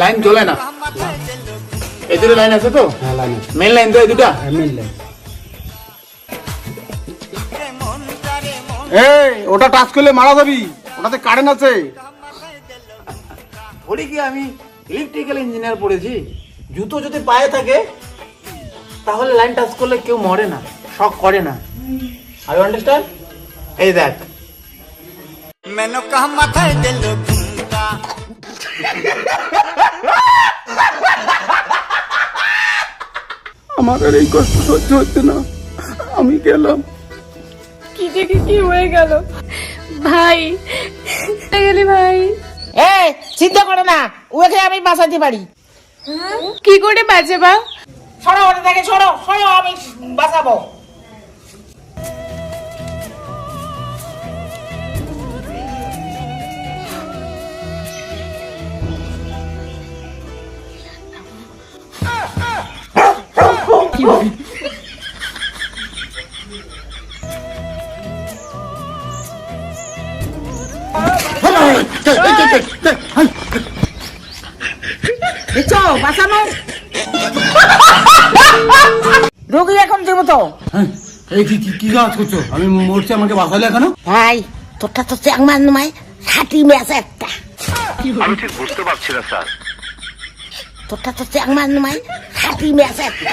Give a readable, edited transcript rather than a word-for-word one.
Line চলে না, এই দুটো লাইন আছে তো? হ্যাঁ লাইন আছে। মেন লাইন তো এই দুটা? হ্যাঁ মেন লাইন। এই ওটা টাচ করলে মারা যাবি, ওটাতে কারেন্ট আছে। থোড়ি কি আমি ইলেকট্রিক্যাল ইঞ্জিনিয়ার পড়েছি? জুতো যদি পায়ে থাকে তাহলে লাইন টাচ করলে কেউ মরে না, শক করে না। Are you understand? এই দেখ, मैंने कहा माथा दिल घूमता আমার আর এই কষ্ট সহ্য হচ্ছে না, আমি গেলাম। কি থেকে কি হয়ে গেল ভাই, গেলি ভাই? এই চিন্তা করো না, ওকে আমি বাঁচাতে পারি। কি করে বাঁচাবা? সরো ওটা থেকে, সরো সরো, আমি বাঁচাবো। দেখছো বাঁচানো রোগী এখন দেবো তো। এই কি কাজ করছো? আমি মরছি, আমাকে বাঁচালে কেন? ভাই তোরটা তো চ্যাংমান নয়, খাটি ম্যাচ একটা। আমি ঠিক বুঝতে পারছি না স্যার। তোরটা তো চ্যাংমান নয়, খাটি ম্যাচ একটা।